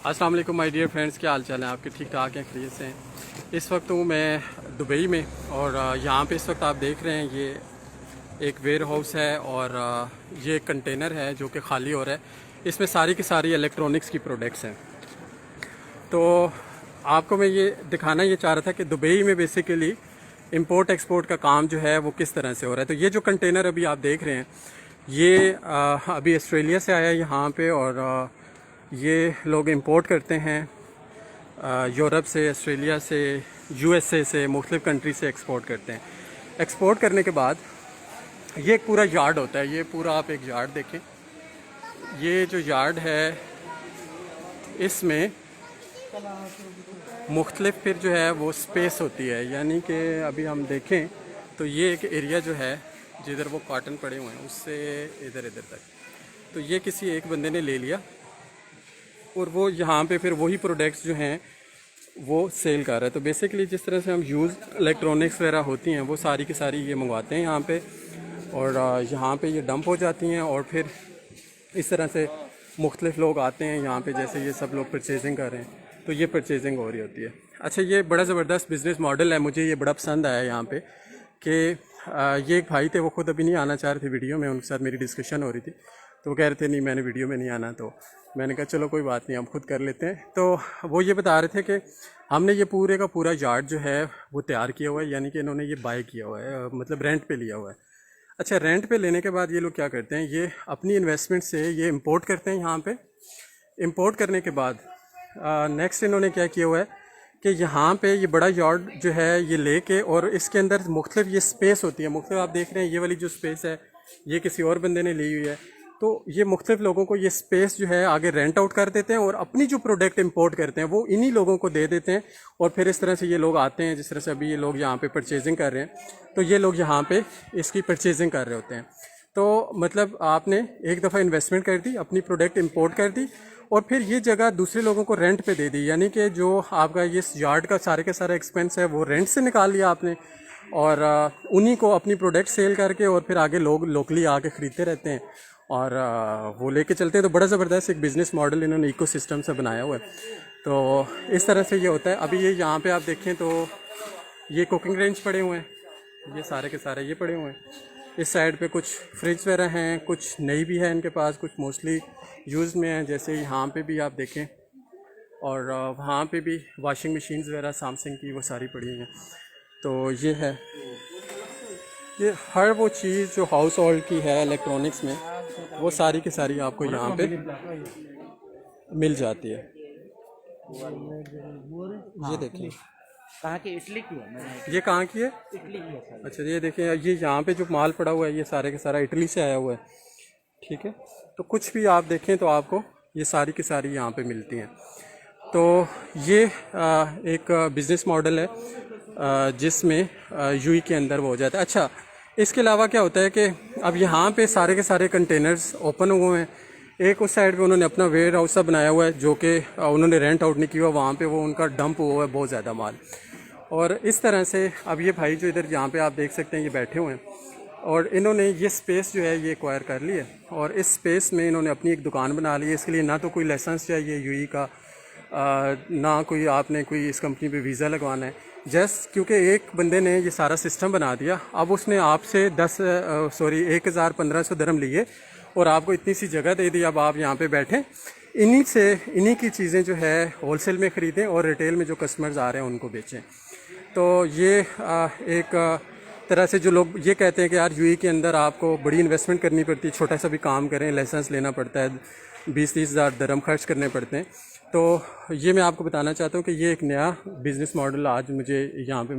अस्सलाम वालेकुम my dear friends, क्या हाल चाल है आपके? ठीक ठाक हैं, खैरियत से हैं। इस वक्त हूँ मैं दुबई में और यहाँ पे इस वक्त आप देख रहे हैं ये एक वेयर हाउस है और ये एक कंटेनर है जो कि खाली हो रहा है। इसमें सारी की सारी इलेक्ट्रॉनिक्स की प्रोडक्ट्स हैं। तो आपको मैं ये दिखाना ये चाह रहा था कि दुबई में बेसिकली इंपोर्ट एक्सपोर्ट का काम जो है वो किस तरह से हो रहा है। तो ये जो कंटेनर अभी आप देख रहे हैं ये अभी ऑस्ट्रेलिया से आया है यहाँ पे और ये लोग इंपोर्ट करते हैं यूरोप से, ऑस्ट्रेलिया से, यूएसए से, मुख्तलिफ़ कंट्री से एक्सपोर्ट करते हैं। एक्सपोर्ट करने के बाद ये एक पूरा यार्ड होता है। ये पूरा आप एक यार्ड देखें। ये जो यार्ड है इसमें मुख्तलिफ फिर जो है वो स्पेस होती है, यानी कि अभी हम देखें तो ये एक एरिया जो है जिधर वो कॉटन पड़े हुए हैं उससे इधर इधर तक, तो ये किसी एक बंदे ने ले लिया और वो यहाँ पे फिर वही प्रोडक्ट्स जो हैं वो सेल कर रहा है। तो बेसिकली जिस तरह से हम यूज़ इलेक्ट्रॉनिक्स वगैरह होती हैं वो सारी की सारी ये मंगवाते हैं यहाँ पे और यहाँ पे ये डंप हो जाती हैं और फिर इस तरह से मुख्तलिफ लोग आते हैं यहाँ पे, जैसे ये सब लोग परचेजिंग कर रहे हैं तो ये परचेजिंग हो रही होती है। अच्छा, ये बड़ा ज़बरदस्त बिज़नेस मॉडल है, मुझे ये बड़ा पसंद आया यहाँ पे कि ये एक भाई थे, वो ख़ुद अभी नहीं आना चाह रहे थे वीडियो में, उनके साथ मेरी डिस्कशन हो रही थी तो वो कह रहे थे नहीं मैंने वीडियो में नहीं आना, तो मैंने कहा चलो कोई बात नहीं हम खुद कर लेते हैं। तो वो ये बता रहे थे कि हमने ये पूरे का पूरा यार्ड जो है वो तैयार किया हुआ है, यानी कि इन्होंने ये बाय किया हुआ है, मतलब रेंट पे लिया हुआ है। अच्छा, रेंट पे लेने के बाद ये लोग क्या करते हैं, ये अपनी इन्वेस्टमेंट से ये इंपोर्ट करते हैं यहाँ पे। इंपोर्ट करने के बाद नेक्स्ट इन्होंने क्या किया हुआ है कि यहाँ पे ये बड़ा यार्ड जो है ये लेके और इसके अंदर मुख्तलिफ ये स्पेस होती है, मुख्तलिफ आप देख रहे हैं ये वाली जो स्पेस है ये किसी और बंदे ने ली हुई है। तो ये मुख्तलिफ लोगों को ये स्पेस जो है आगे रेंट आउट कर देते हैं और अपनी जो प्रोडक्ट इंपोर्ट करते हैं वो इन्हीं लोगों को दे देते हैं और फिर इस तरह से ये लोग आते हैं, जिस तरह से अभी ये लोग यहाँ पे परचेजिंग कर रहे हैं तो ये लोग यहाँ पे इसकी परचेजिंग कर रहे होते हैं। तो मतलब आपने एक दफ़ा इन्वेस्टमेंट कर दी, अपनी प्रोडक्ट इंपोर्ट कर दी और फिर ये जगह दूसरे लोगों को रेंट पे दे दी, यानी कि जो आपका ये यार्ड का सारा एक्सपेंस है वो रेंट से निकाल लिया आपने और उन्हीं को अपनी प्रोडक्ट सेल करके और फिर आगे लोग लोकली आके ख़रीदते रहते हैं और वो लेके चलते हैं। तो बड़ा ज़बरदस्त एक बिज़नेस मॉडल इन्होंने इकोसिस्टम से बनाया हुआ है। तो इस तरह से ये होता है। अभी ये यहाँ पे आप देखें तो ये कुकिंग रेंज पड़े हुए हैं, ये सारे के सारे ये पड़े हुए हैं। इस साइड पे कुछ फ्रिज वगैरह हैं, कुछ नई भी है इनके पास, कुछ मोस्टली यूज़ में हैं, जैसे यहाँ पे भी आप देखें और वहाँ पे भी वॉशिंग मशीन्स वगैरह सैमसंग की वो सारी पड़ी हुई हैं। तो ये है, ये हर वो चीज़ जो हाउस होल्ड की है इलेक्ट्रॉनिक्स में वो सारी की सारी आपको यहाँ पे मिल जाती है। ये देखिए कहाँ की? इटली की है। मैंने ये कहाँ की है? इटली की है सर। अच्छा, ये देखें ये यहाँ पे जो माल पड़ा हुआ है ये सारे के सारा इटली से आया हुआ है, ठीक है। तो कुछ भी आप देखें तो आपको ये सारी की सारी यहाँ पे मिलती हैं। तो ये एक बिज़नेस मॉडल है जिसमें यूएई के अंदर वो हो जाता है। अच्छा, इसके अलावा क्या होता है कि अब यहाँ पे सारे के सारे कंटेनर्स ओपन हुए हैं। एक उस साइड पे उन्होंने अपना वेयर हाउस सा बनाया हुआ है जो कि उन्होंने रेंट आउट नहीं किया, वहाँ पे वो उनका डंप हुआ है बहुत ज़्यादा माल। और इस तरह से अब ये भाई जो इधर यहाँ पे आप देख सकते हैं ये बैठे हुए हैं और इन्होंने ये स्पेस जो है ये एक्वायर कर ली है और इस स्पेस में इन्होंने अपनी एक दुकान बना ली है। इसके लिए ना तो कोई लाइसेंस चाहिए यूएई का, ना कोई आपने कोई इस कंपनी पे वीज़ा लगवाना है, जस्ट क्योंकि एक बंदे ने ये सारा सिस्टम बना दिया। अब उसने आपसे 1,1500 दरम लिए और आपको इतनी सी जगह दे दी, अब आप यहाँ पे बैठें, इन्हीं की चीज़ें जो है होलसेल में ख़रीदें और रिटेल में जो कस्टमर्स आ रहे हैं उनको बेचें। तो ये एक तरह से जो लोग ये कहते हैं कि यार यूएई के अंदर आपको बड़ी इन्वेस्टमेंट करनी पड़ती है, छोटा सा भी काम करें लाइसेंस लेना पड़ता है, 20-30 हज़ार दरम खर्च करने पड़ते हैं। तो ये मैं आपको बताना चाहता हूँ कि ये एक नया बिज़नेस मॉडल आज मुझे यहाँ पे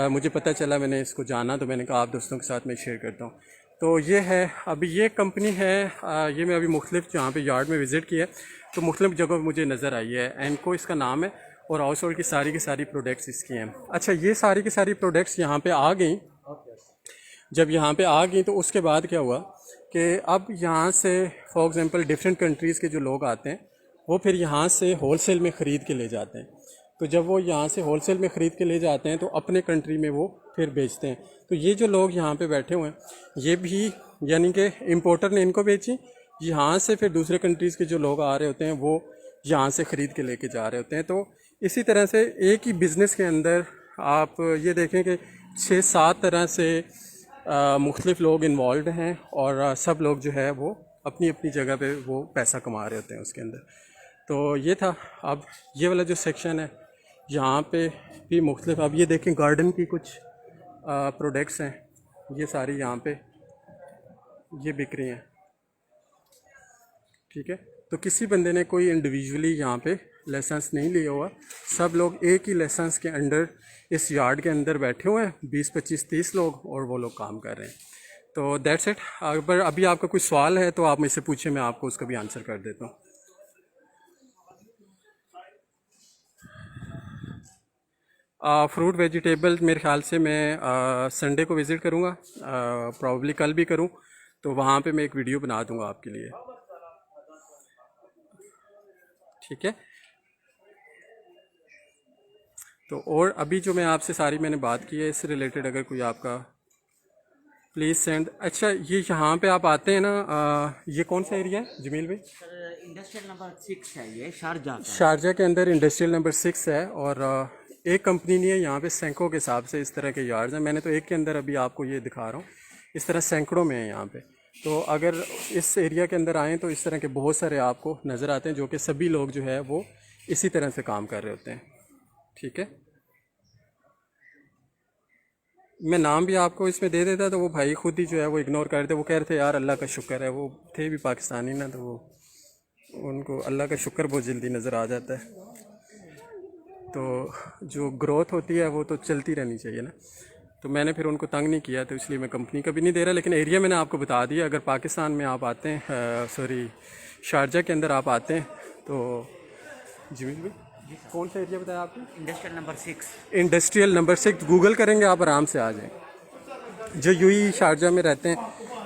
मुझे पता चला, मैंने इसको जाना तो मैंने कहा आप दोस्तों के साथ मैं शेयर करता हूँ। तो ये है, अभी ये कंपनी है, ये मैं अभी मुख्तलिफ जहाँ पे यार्ड में विज़िट किया तो मुख्तलिफ जगह मुझे नज़र आई है। एनको इसका नाम है और हाउस होल्ड की सारी प्रोडक्ट्स इसकी हैं। अच्छा, ये सारी की सारी प्रोडक्ट्स यहाँ पे आ गई। जब यहाँ पे आ गई तो उसके बाद क्या हुआ कि अब यहाँ से फॉर एग्ज़ाम्पल डिफरेंट कंट्रीज़ के जो लोग आते हैं वो फिर यहाँ से होलसेल में ख़रीद के ले जाते हैं। तो जब वो यहाँ से होलसेल में ख़रीद के ले जाते हैं तो अपने कंट्री में वो फिर बेचते हैं। तो ये जो लोग यहाँ पे बैठे हुए हैं ये भी यानी कि इम्पोर्टर ने इनको बेची, यहाँ से फिर दूसरे कंट्रीज़ के जो लोग आ रहे होते हैं वो यहाँ से ख़रीद के लेके जा रहे होते हैं। तो इसी तरह से एक ही बिज़नेस के अंदर आप ये देखें कि 6-7 तरह से मुख्तलिफ़ लोग इन्वॉल्व हैं और सब लोग जो है वो अपनी अपनी जगह पे वो पैसा कमा रहे होते हैं उसके अंदर। तो ये था। अब ये वाला जो सेक्शन है यहाँ पे भी मुख्तलिफ़, अब ये देखें गार्डन की कुछ प्रोडक्ट्स हैं, ये सारी यहाँ पे ये बिक रही हैं, ठीक है। तो किसी बंदे ने कोई इंडिविजुअली यहाँ पे लाइसेंस नहीं लिया हुआ, सब लोग एक ही लाइसेंस के अंडर इस यार्ड के अंदर बैठे हुए हैं, 20, 25, 30 लोग, और वो लोग काम कर रहे हैं। तो दैट्स इट। अगर अभी आपका कोई सवाल है तो आप मुझसे पूछें, मैं आपको उसका भी आंसर कर देता हूँ। फ्रूट वेजिटेबल मेरे ख्याल से मैं संडे को विज़िट करूँगा, प्रॉब्ली कल भी करूँ, तो वहाँ पे मैं एक वीडियो बना दूँगा आपके लिए, ठीक है। तो और अभी जो मैं आपसे सारी मैंने बात की है इससे रिलेटेड अगर कोई आपका प्लीज़ सेंड। अच्छा, ये यहाँ पे आप आते हैं ना, ये कौन सा एरिया है जमील भाई? सर इंडस्ट्रियल नंबर 6 है, ये शारजा का। शारजा के अंदर इंडस्ट्रियल नंबर 6 है, और एक कंपनी नहीं है यहाँ पे, सैकड़ों के हिसाब से इस तरह के यार्ड्स हैं। मैंने तो एक के अंदर अभी आपको ये दिखा रहा हूँ, इस तरह सैकड़ों में है यहाँ पे। तो अगर इस एरिया के अंदर आएँ तो इस तरह के बहुत सारे आपको नज़र आते हैं, जो कि सभी लोग जो है वो इसी तरह से काम कर रहे होते हैं, ठीक है। मैं नाम भी आपको इसमें दे देता तो वो भाई खुद ही जो है वो इग्नोर कर देते। वो कह रहे थे यार अल्लाह का शुक्र है, वो थे भी पाकिस्तानी ना, तो वो उनको अल्लाह का शुक्र बहुत जल्दी नज़र आ जाता है। तो जो ग्रोथ होती है वो तो चलती रहनी चाहिए ना। तो मैंने फिर उनको तंग नहीं किया, तो इसलिए मैं कंपनी का भी नहीं दे रहा, लेकिन एरिया मैंने आपको बता दिया। अगर पाकिस्तान में आप आते हैं, सॉरी शारजा के अंदर आप आते हैं, तो जमील भाई कौन सा एरिया बताया आपने? Industrial number 6। Industrial number 6 Google करेंगे आप आराम से आ जाएँ। जो यूई शारजा में रहते हैं,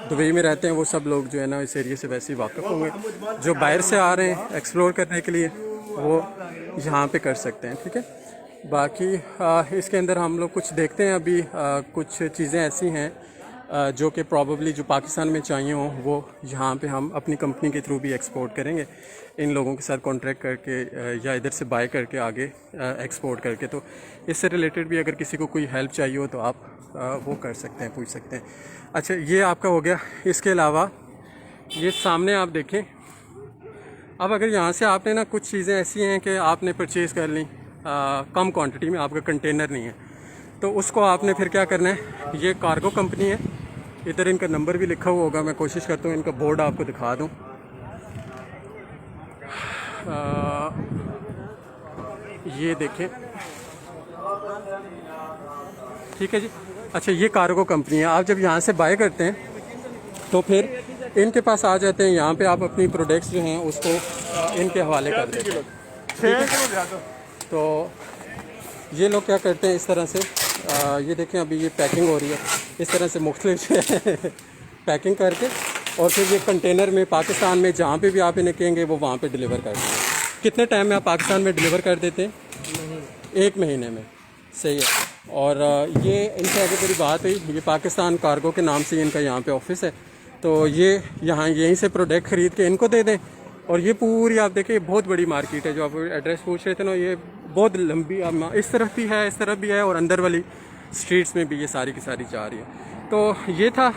दुबई में रहते हैं, वो सब लोग जो है ना इस एरिया से वैसे ही वाकिफ़ होंगे। जो बाहर से आ रहे हैं एक्सप्लोर करने के लिए वो यहाँ पे कर सकते हैं, ठीक है। बाकी इसके अंदर हम लोग कुछ देखते हैं अभी, कुछ चीज़ें ऐसी हैं जो कि प्रॉबली जो पाकिस्तान में चाहिए हों वो यहाँ पे हम अपनी कंपनी के थ्रू भी एक्सपोर्ट करेंगे, इन लोगों के साथ कॉन्ट्रैक्ट करके या इधर से बाय करके आगे एक्सपोर्ट करके। तो इससे रिलेटेड भी अगर किसी को कोई हेल्प चाहिए हो तो आप वो कर सकते हैं, पूछ सकते हैं। अच्छा, ये आपका हो गया। इसके अलावा ये सामने आप देखें, अब अगर यहाँ से आपने ना कुछ चीज़ें ऐसी हैं कि आपने परचेज़ कर ली कम क्वांटिटी में, आपका कंटेनर नहीं है, तो उसको आपने फिर क्या करना है। ये कार्गो कंपनी है, इधर इनका नंबर भी लिखा हुआ होगा, मैं कोशिश करता हूँ इनका बोर्ड आपको दिखा दूँ। ये देखें, ठीक है जी। अच्छा, ये कार्गो कंपनी है। आप जब यहाँ से बाय करते हैं तो फिर इनके पास आ जाते हैं, यहाँ पे आप अपनी प्रोडक्ट्स जो हैं उसको इनके हवाले कर देते हैं, ठीक है। तो ये लोग क्या करते हैं इस तरह से, ये देखें अभी ये पैकिंग हो रही है, इस तरह से मुख्तलिफ पैकिंग करके, और फिर ये कंटेनर में पाकिस्तान में जहाँ पे भी आप इन्हें कहेंगे वो वहाँ पे डिलीवर कर देंगे। कितने टाइम में आप पाकिस्तान में डिलीवर कर देते हैं? 1 महीने में, सही है। और ये इनसे आगे मेरी बात हुई, ये पाकिस्तान कार्गो के नाम से इनका यहाँ पे ऑफिस है, तो ये यहाँ यहीं से प्रोडक्ट ख़रीद के इनको दे दें। और ये पूरी आप देखें बहुत बड़ी मार्केट है, जो आप एड्रेस पूछ रहे थे ना, ये बहुत लंबी, इस तरफ भी है, इस तरफ भी है, और अंदर वाली स्ट्रीट्स में भी ये सारी की सारी जा रही है। तो ये था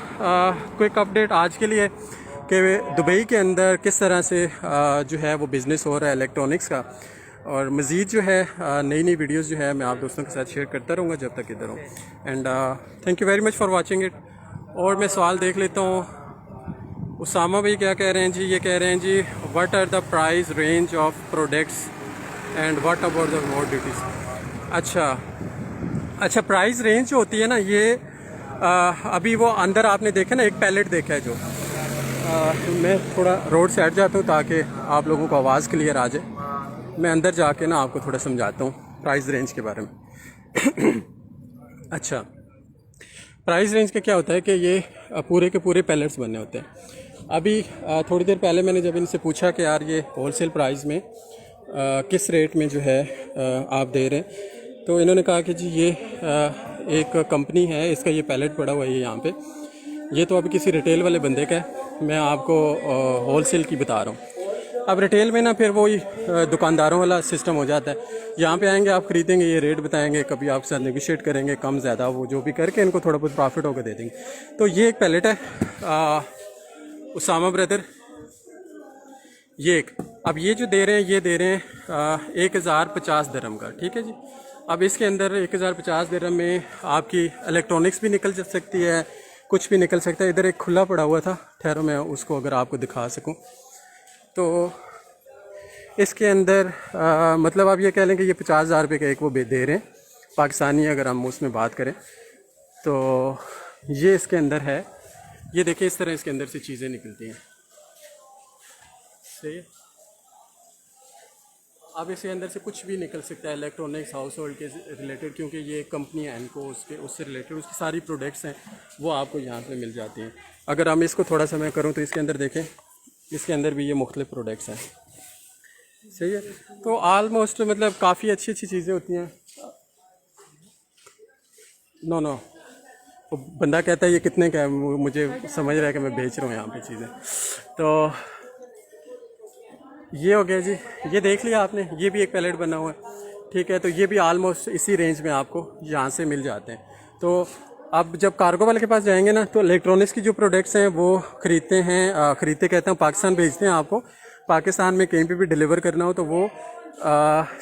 क्विक अपडेट आज के लिए कि दुबई के अंदर किस तरह से जो है वो बिज़नेस हो रहा है इलेक्ट्रॉनिक्स का। और मज़ीद जो है नई नई वीडियोज़ जो है मैं आप दोस्तों के साथ शेयर करता रहूँगा जब तक इधर हूँ। And thank you very much for watching it. और मैं सवाल देख लेता हूँ, उसामा भाई क्या कह रहे हैं जी? ये कह रहे हैं जी, what are the price range of products and what about the more duties. अच्छा, प्राइस रेंज जो होती है ना, ये अभी वो अंदर आपने देखा ना, एक पैलेट देखा है जो, मैं थोड़ा रोड से हट जाता हूँ ताकि आप लोगों को आवाज़ क्लियर आ जाए। मैं अंदर जाके ना आपको थोड़ा समझाता हूँ प्राइस रेंज के बारे में। अच्छा, प्राइस रेंज का क्या होता है कि ये पूरे के पूरे पैलेट्स बने होते हैं। अभी थोड़ी देर पहले मैंने जब इनसे पूछा कि यार ये होलसेल प्राइस में किस रेट में जो है आप दे रहे हैं, तो इन्होंने कहा कि जी ये एक कंपनी है, इसका ये पैलेट पड़ा हुआ है यहाँ पे, ये तो अभी किसी रिटेल वाले बंदे का है, मैं आपको होलसेल की बता रहा हूँ। अब रिटेल में ना फिर वही दुकानदारों वाला सिस्टम हो जाता है। यहाँ पे आएंगे, आप खरीदेंगे, ये रेट बताएंगे, कभी आपके साथ नेगोशिएट करेंगे, कम ज़्यादा वो जो भी करके इनको थोड़ा बहुत प्रॉफिट होकर दे देंगे। तो ये एक पैलेट है उसामा ब्रदर, ये एक। अब ये जो दे रहे हैं, ये दे रहे हैं 1050 दिरहम का, ठीक है जी। अब इसके अंदर 1050 दिरहम में आपकी इलेक्ट्रॉनिक्स भी निकल सकती है, कुछ भी निकल सकता है। इधर एक खुला पड़ा हुआ था, ठहरो मैं उसको अगर आपको दिखा सकूं। तो इसके अंदर मतलब आप ये कह लें कि ये 50,000 रुपये का एक वो दे रहे हैं पाकिस्तानी, अगर हम उसमें बात करें तो ये इसके अंदर है। ये देखिए इस तरह इसके अंदर से चीज़ें निकलती हैं, सही है। अब इसके अंदर से कुछ भी निकल सकता है इलेक्ट्रॉनिक्स, हाउस होल्ड के रिलेटेड, क्योंकि ये कंपनी है एनको, उससे रिलेटेड उसकी सारी प्रोडक्ट्स हैं वो आपको यहाँ पे मिल जाती हैं। अगर हम इसको थोड़ा सा मैं करूँ तो इसके अंदर देखें, इसके अंदर भी ये मुख्तलिफ प्रोडक्ट्स हैं, सही है। तो आलमोस्ट मतलब काफ़ी अच्छी अच्छी चीज़ें होती हैं। नो नो, तो बंदा कहता है ये कितने का है, मुझे समझ रहा है कि मैं बेच रहा हूँ यहाँ पे चीज़ें। तो ये हो गया जी, ये देख लिया आपने, ये भी एक पैलेट बना हुआ है, ठीक है। तो ये भी आलमोस्ट इसी रेंज में आपको यहाँ से मिल जाते हैं। तो अब जब कार्गो वाले के पास जाएंगे ना, तो इलेक्ट्रॉनिक्स की जो प्रोडक्ट्स हैं वो ख़रीदते हैं, ख़रीदते कहते हैं पाकिस्तान भेजते हैं। आपको पाकिस्तान में कहीं पे भी डिलीवर करना हो तो वो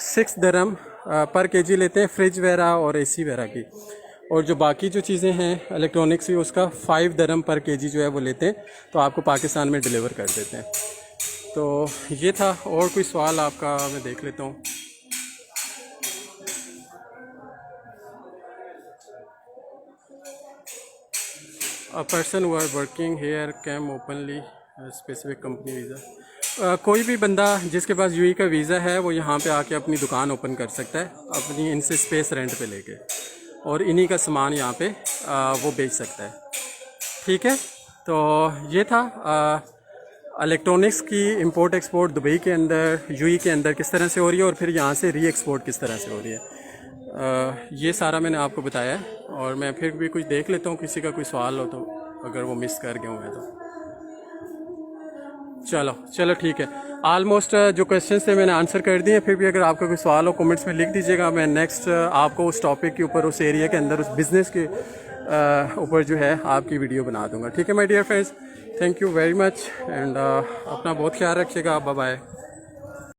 6 दिरहम पर केजी लेते हैं, फ्रिज वगैरह और एसी वगैरह की। और जो बाकी जो चीज़ें हैं इलेक्ट्रॉनिक्स की, उसका 5 दिरहम पर केजी जो है वो लेते हैं, तो आपको पाकिस्तान में डिलीवर कर देते हैं। तो ये था। और कोई सवाल आपका मैं देख लेता हूँ। A person who are working here came openly specific company visa. कोई भी बंदा जिसके पास यूएई का वीज़ा है वो यहाँ पे आके अपनी दुकान ओपन कर सकता है, अपनी इनसे स्पेस रेंट पे लेके, और इन्हीं का सामान यहाँ पे वो बेच सकता है, ठीक है। तो ये था इलेक्ट्रॉनिक्स की इंपोर्ट एक्सपोर्ट दुबई के अंदर, यूएई के अंदर किस तरह से हो रही है, और फिर यहाँ से री एक्सपोर्ट किस तरह से हो रही है। ये सारा मैंने आपको बताया है। और मैं फिर भी कुछ देख लेता हूँ, किसी का कोई सवाल हो तो, अगर वो मिस कर गया हूँ मैं तो। चलो ठीक है। आलमोस्ट जो क्वेश्चंस थे मैंने आंसर कर दिए। फिर भी अगर आपका कोई सवाल हो कमेंट्स में लिख दीजिएगा, मैं नेक्स्ट आपको उस टॉपिक के ऊपर, उस एरिया के अंदर, उस बिज़नेस के ऊपर जो है आपकी वीडियो बना दूंगा, ठीक है my dear friends. Thank you very much and अपना बहुत ख्याल रखिएगा। Bye bye.